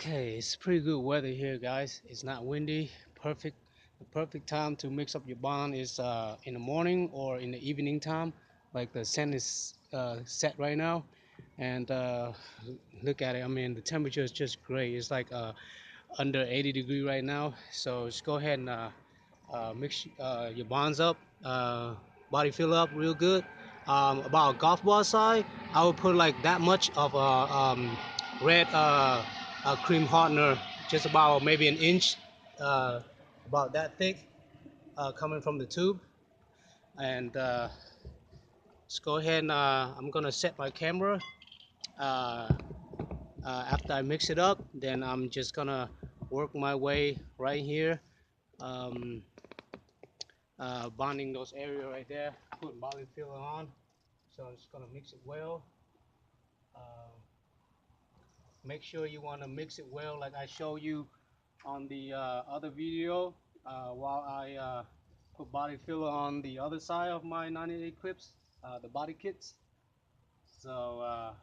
Okay, it's pretty good weather here, guys. It's not windy. Perfect. The perfect time to mix up your bond is in the morning or in the evening time. Like the sun is set right now, and look at it. I mean, the temperature is just great. It's like under 80 degree right now. So just go ahead and mix your bonds up, body fill up real good. About a golf ball size, I would put like that much of red cream hardener, just about maybe an inch, uh, about that thick, coming from the tube. And just go ahead and I'm gonna set my camera. Uh, After I mix it up, then I'm just gonna work my way right here. Um, Bonding those area right there, put body filler on. So I'm just gonna mix it well. Uh, Make sure you wanna mix it well, like I show you on the other video. While I put body filler on the other side of my 98 clips, the body kits. So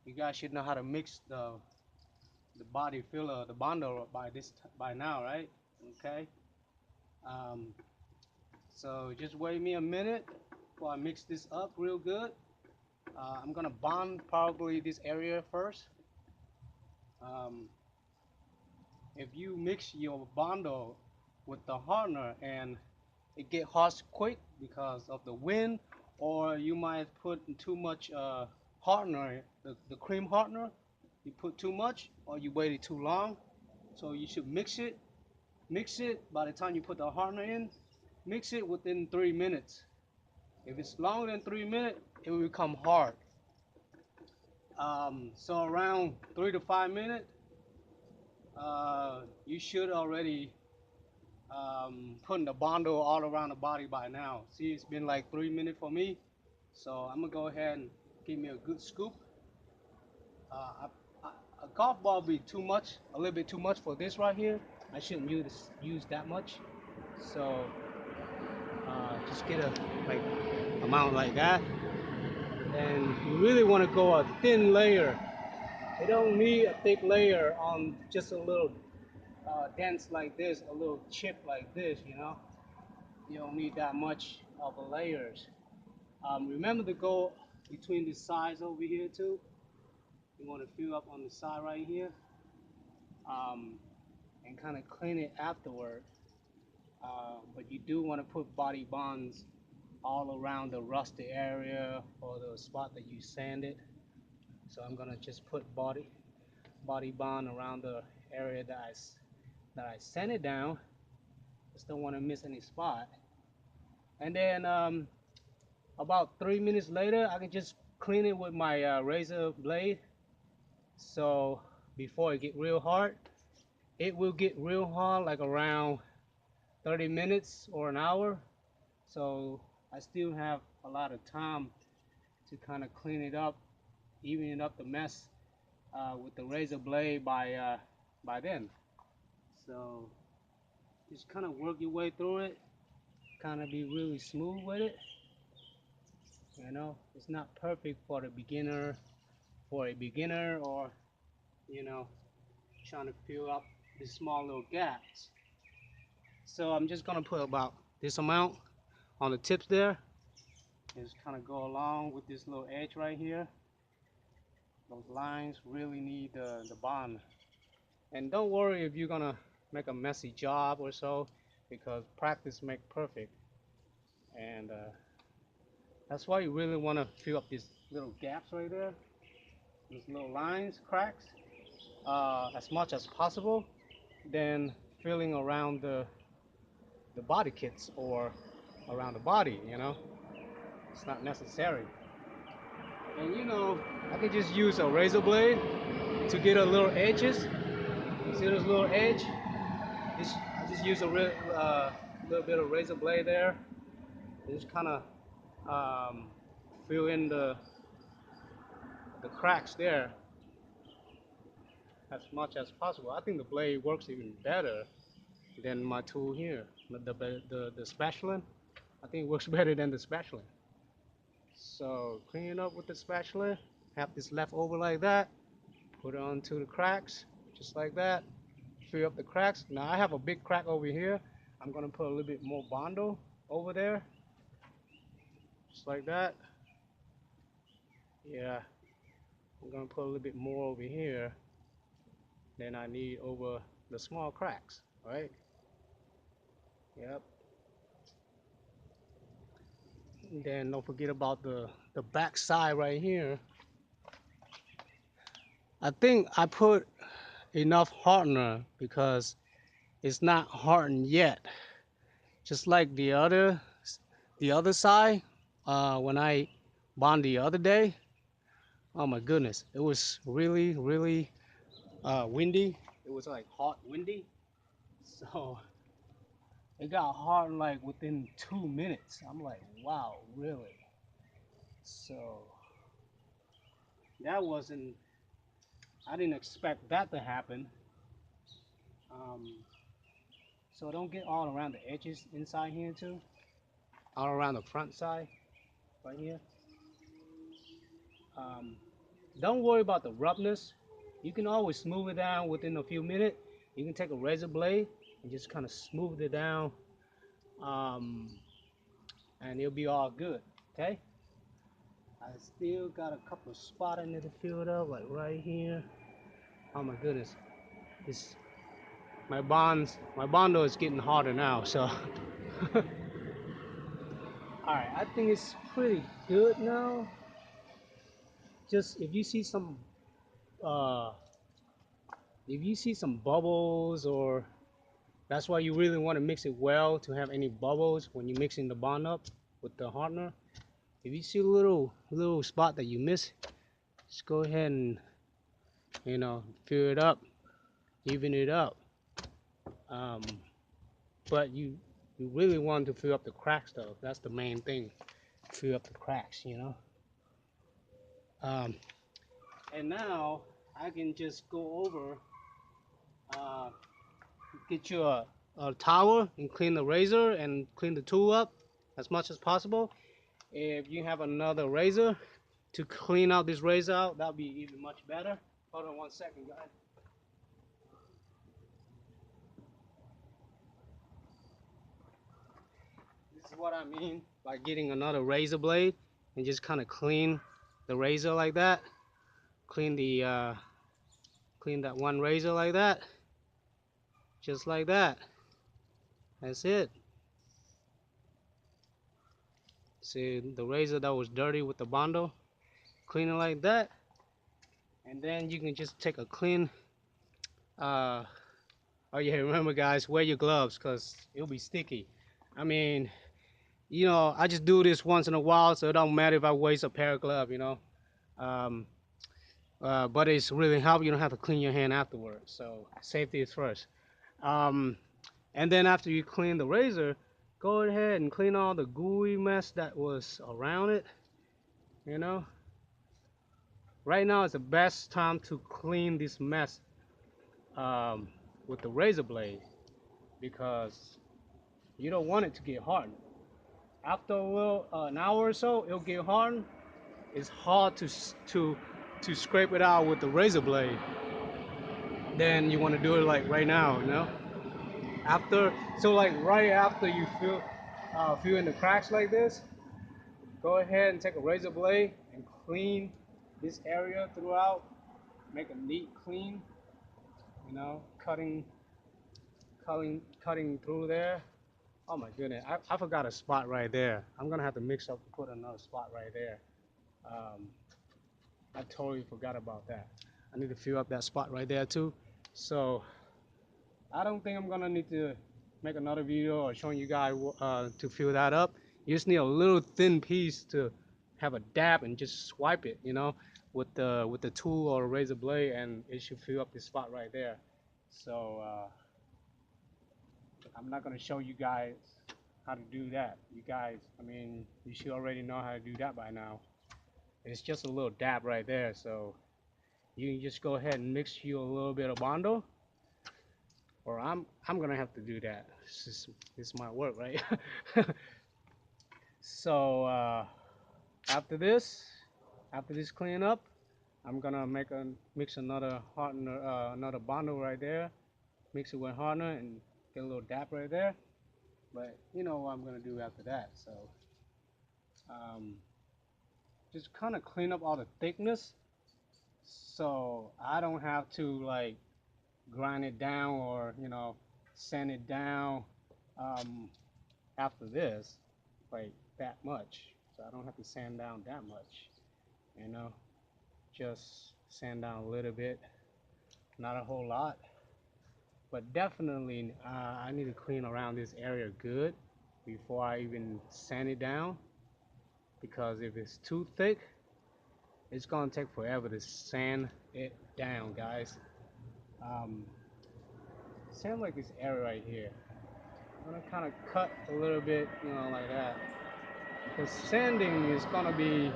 you guys should know how to mix the body filler, the bondo by now, right? Okay. Um, so just wait me a minute while I mix this up real good. I'm gonna bond probably this area first. Um, if you mix your bondo with the hardener and it get hot quick because of the wind, or you might put too much hardener, the cream hardener, you put too much or you waited too long. So you should mix it by the time you put the hardener in, mix it within 3 minutes. If it's longer than 3 minutes, it will become hard. So around 3 to 5 minutes, you should already putting the bondo all around the body by now. See, it's been like 3 minutes for me. So I'm gonna go ahead and give me a good scoop. A golf ball be too much, a little bit too much for this right here. I shouldn't use that much. So just get a like amount like that. And you really want to go a thin layer. You don't need a thick layer on just a little dense like this, a little chip like this, you know. You don't need that much of a layers. Remember to go between the sides over here too. You want to fill up on the side right here, um, and kind of clean it afterward. But you do want to put body bonds all around the rusty area or the spot that you sanded. So I'm gonna just put body bond around the area that I sanded down. Just don't want to miss any spot. And then about 3 minutes later, I can just clean it with my razor blade. So before it get real hard, it will get real hard like around 30 minutes or an hour. So I still have a lot of time to kind of clean it up, even up the mess with the razor blade by then. So just kind of work your way through it, kind of be really smooth with it. You know, it's not perfect for the beginner, or you know, trying to fill up the small little gaps. So I'm just gonna put about this amount on the tips there. Just kind of go along with this little edge right here. Those lines really need the bond. And don't worry if you're gonna make a messy job or so, because practice makes perfect. And that's why you really want to fill up these little gaps right there, these little lines, cracks, as much as possible. Then filling around the body kits or around the body, you know, it's not necessary. And you know, I can just use a razor blade to get a little edges. See this little edge? I just use a little bit of razor blade there. Just kind of um, fill in the cracks there as much as possible. I think the blade works even better than my tool here. The spatula, I think it works better than the spatula. So clean it up with the spatula. Have this left over like that. Put it onto the cracks, just like that. Fill up the cracks. Now I have a big crack over here. I'm gonna put a little bit more bondo over there, just like that. Yeah, I'm gonna put a little bit more over here than I need over the small cracks, right? Yep. And then don't forget about the back side right here. I think I put enough hardener because it's not hardened yet. Just like the other side, when I bond the other day, oh my goodness, it was really, really windy. It was like hot windy. So it got hardened like within 2 minutes. I'm like, wow, really? So that wasn't, I didn't expect that to happen. Um, so don't get all around the edges inside here too. All around the front side, right here. Um, don't worry about the roughness. You can always smooth it down within a few minutes. You can take a razor blade and just kind of smooth it down, um, and it'll be all good. Okay. I still got a couple of spots I need to fill it up, like right here. Oh my goodness, it's my bondo is getting harder now. So, all right, I think it's pretty good now. Just uh, if you see some bubbles, or that's why you really want to mix it well to have any bubbles when you're mixing the bond up with the hardener. If you see a little spot that you miss, just go ahead and fill it up, even it up. Um, but you really want to fill up the cracks though. That's the main thing. Fill up the cracks. Um, and now I can just go over, uh, get you a towel and clean the razor and clean the tool up as much as possible. If you have another razor to clean out this razor out, that'll be even much better. Hold on 1 second, guys. This is what I mean by getting another razor blade and just kind of clean the razor like that. Clean clean that one razor like that, just like that. That's it. See the razor that was dirty with the bondo, clean it like that, and then you can just take a clean. Uh, oh yeah, remember guys, wear your gloves because it'll be sticky. I mean, I just do this once in a while, so it don't matter if I waste a pair of gloves. Um, but it's really help. You don't have to clean your hand afterwards. So safety is first. Um, and then after you clean the razor, go ahead and clean all the gooey mess that was around it. You know, right now is the best time to clean this mess um, with the razor blade because you don't want it to get hardened. After an hour or so, it'll get hardened. It's hard to scrape it out with the razor blade. Then you want to do it like right now. After like right after you fill in the cracks like this, go ahead and take a razor blade and clean this area throughout. Make a neat clean. Cutting through there. Oh my goodness, I forgot a spot right there. I'm gonna have to mix up to put another spot right there. Um, I totally forgot about that. I need to fill up that spot right there too. So I don't think I'm gonna need to make another video or showing you guys to fill that up. You just need a little thin piece to have a dab and just swipe it, with the tool or razor blade, and it should fill up this spot right there. So I'm not gonna show you guys how to do that. You guys, I mean, you should already know how to do that by now. It's just a little dab right there, so you can just go ahead and mix you a little bit of bondo, or I'm gonna have to do that. This is my work, right? So after this cleanup, I'm gonna mix another hardener, another bondo right there. Mix it with hardener and get a little dap right there. But you know what I'm gonna do after that. So um, just kind of clean up all the thickness, so I don't have to like grind it down or sand it down um, after this like that much. So I don't have to sand down that much. You know, just sand down a little bit, not a whole lot. But definitely, I need to clean around this area good before I even sand it down, because if it's too thick, it's gonna take forever to sand it down, guys. Um, Sand like this area right here. I'm gonna kind of cut a little bit, like that. Because sanding is gonna be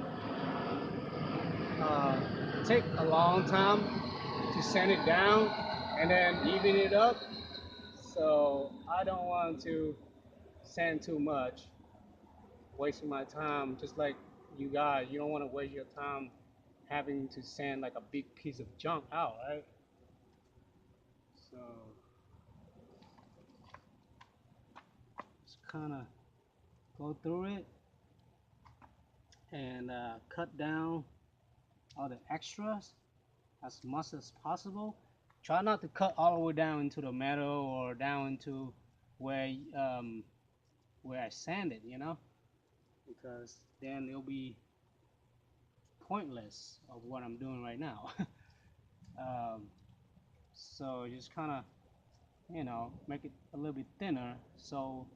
uh, take a long time to sand it down and then even it up. So I don't want to sand too much, wasting my time. Just like you guys, you don't want to waste your time having to sand like a big piece of junk out, right? So just kind of go through it and cut down all the extras as much as possible. Try not to cut all the way down into the metal or down into where where I sanded, because then it'll be pointless of what I'm doing right now. um, so just kind of make it a little bit thinner, so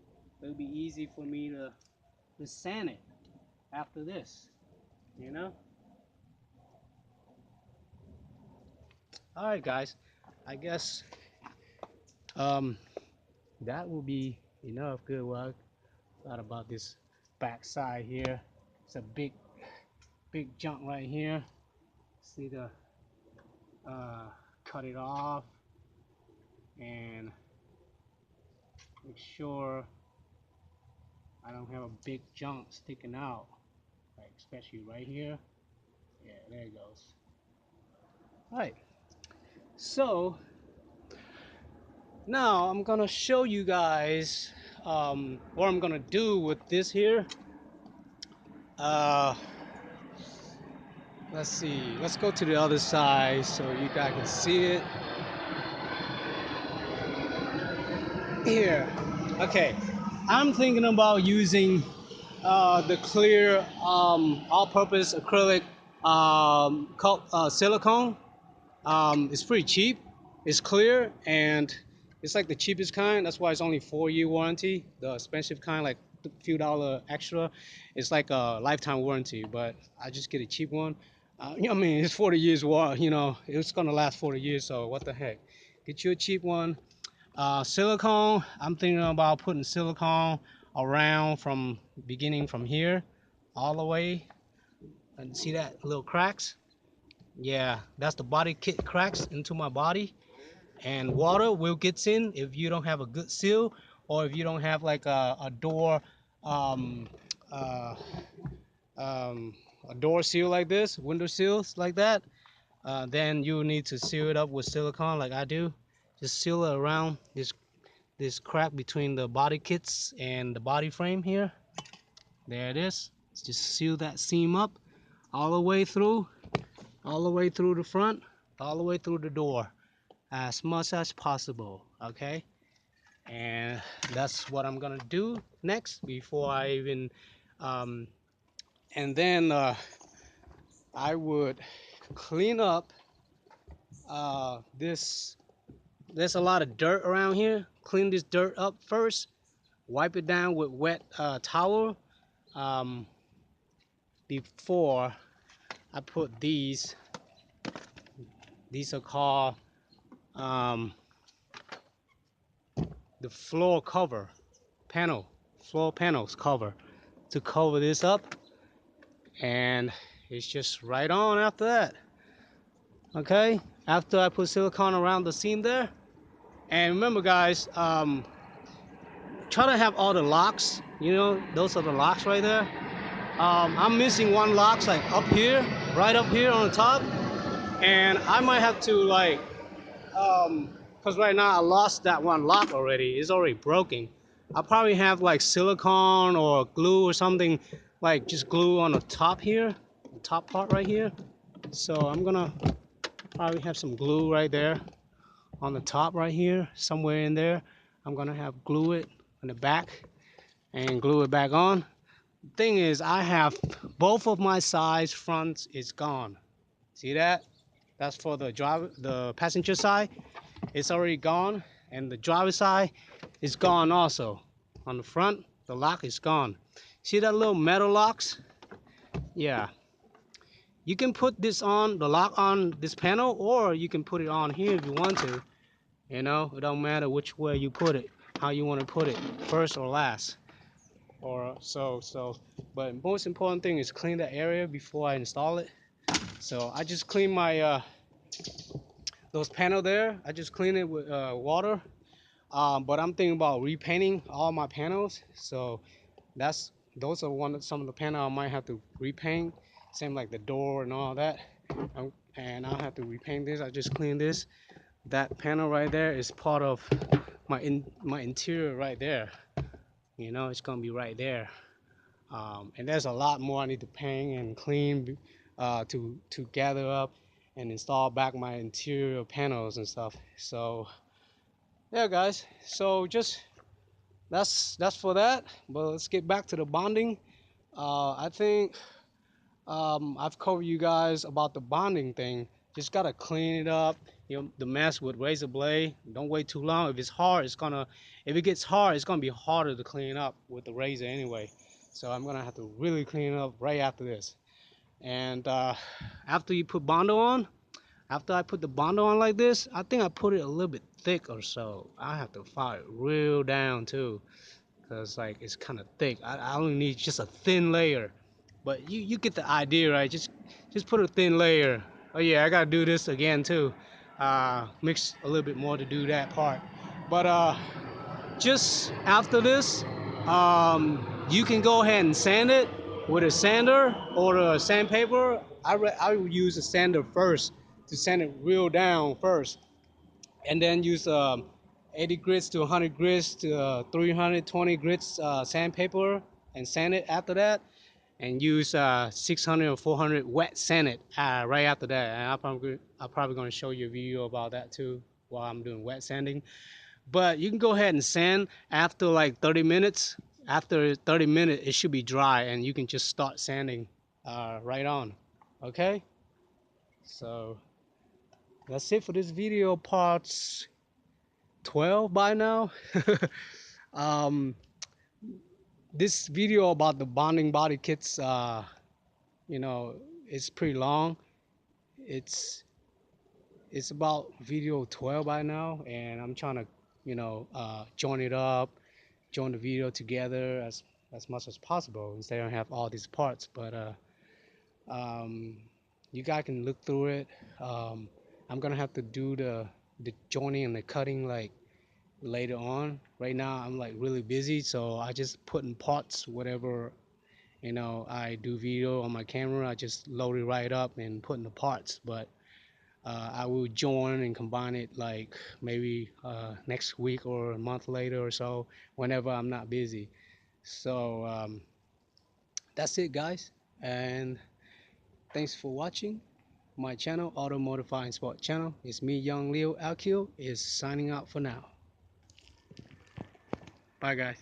it'll be easy for me to sand it after this, you know. All right, guys, I guess that will be enough. Good work. Thought about this back side here. It's a big junk right here. Just need to cut it off and make sure I don't have a big junk sticking out, like especially right here. Yeah, there it goes. All right, so now I'm gonna show you guys what I'm gonna do with this here. Let's see, let's go to the other side so you guys can see it. Here, okay, I'm thinking about using the clear all-purpose acrylic silicone. It's pretty cheap, it's clear, and it's like the cheapest kind. That's why it's only 4-year warranty. The expensive kind, like a few dollar extra, it's like a lifetime warranty, but I just get a cheap one. I mean, it's 40 years, it's gonna last 40 years, so what the heck. Get you a cheap one. Silicone, I'm thinking about putting silicone around from beginning from here all the way, and see that little cracks. Yeah, that's the body kit cracks into my body, and water will get in if you don't have a good seal, or if you don't have like a door um, uh, um, a door seal like this, window seals like that. Then you need to seal it up with silicone like I do. Just seal it around this crack between the body kits and the body frame here. There it is. Just seal that seam up all the way through, the front, all the way through the door, as much as possible. Okay, and that's what I'm gonna do next before I even and then I would clean up this. There's a lot of dirt around here. Clean this dirt up first, wipe it down with wet towel before I put these are called the floor panels cover, to cover this up, and it's just right on after that. Okay, after I put silicone around the seam there. And remember, guys, try to have all the locks, those are the locks right there. I'm missing one lock, like up here, right up here on the top. And I might have to like, because right now I lost that one lock already. It's already broken. I'll probably have like silicone or glue or something, like just glue on the top here, the top part right here. So I'm gonna probably have some glue right there on the top right here, somewhere in there. I'm gonna have glue it on the back and glue it back on. The thing is, I have both of my sides fronts is gone. See that? That's for the passenger side. It's already gone, and the driver side is gone also. On the front, the lock is gone. See that little metal locks? Yeah. You can put this on, the lock on this panel, or you can put it on here if you want to. You know, it don't matter which way you put it, how you want to put it, first or last. Or so. But most important thing is clean the area before I install it. So I just clean my those panel there. I just clean it with water. But I'm thinking about repainting all my panels. So those are some of the panels I might have to repaint. Same like the door and all that. And I'll have to repaint this. I just cleaned this. That panel right there is part of my interior right there. You know, it's gonna be right there. And there's a lot more I need to paint and clean to gather up and install back my interior panels and stuff. So yeah, guys. So just that's for that. But let's get back to the bonding. I think I've covered you guys about the bonding thing. Just gotta clean it up. You know, the mess with razor blade. Don't wait too long. If it's hard, if it gets hard, it's gonna be harder to clean up with the razor anyway. So I'm gonna have to really clean it up right after this. And after you put bondo on, after I put the bondo on like this, I think I put it a little bit thick or so. I have to file it real down too, because like it's kind of thick. I only need just a thin layer. But you get the idea, right? Just put a thin layer. Oh yeah, I gotta do this again too. Mix a little bit more to do that part. But just after this, you can go ahead and sand it with a sander or a sandpaper. I would use a sander first to sand it real down first, and then use 80 grits to 100 grits to 320 grits sandpaper and sand it after that, and use 600 or 400 wet sand it right after that. And I'm probably going to show you a video about that too while I'm doing wet sanding. But you can go ahead and sand after like 30 minutes. After 30 minutes, it should be dry, and you can just start sanding right on. Okay? So that's it for this video, parts 12 by now. um, this video about the bonding body kits, you know, it's pretty long. It's about video 12 by now, and I'm trying to, you know, join it up, join the video together as much as possible instead of have all these parts. But um, you guys can look through it. I'm gonna have to do the joining and the cutting like later on. Right now I'm like really busy, so I just put in parts whatever, you know, I do video on my camera. I just load it right up and put in the parts. But I will join and combine it like maybe next week or a month later or so, whenever I'm not busy. So that's it, guys, and thanks for watching my channel, Auto Modify and Sport channel. It's me, Young Leo Alkil, is signing out for now. Bye, guys.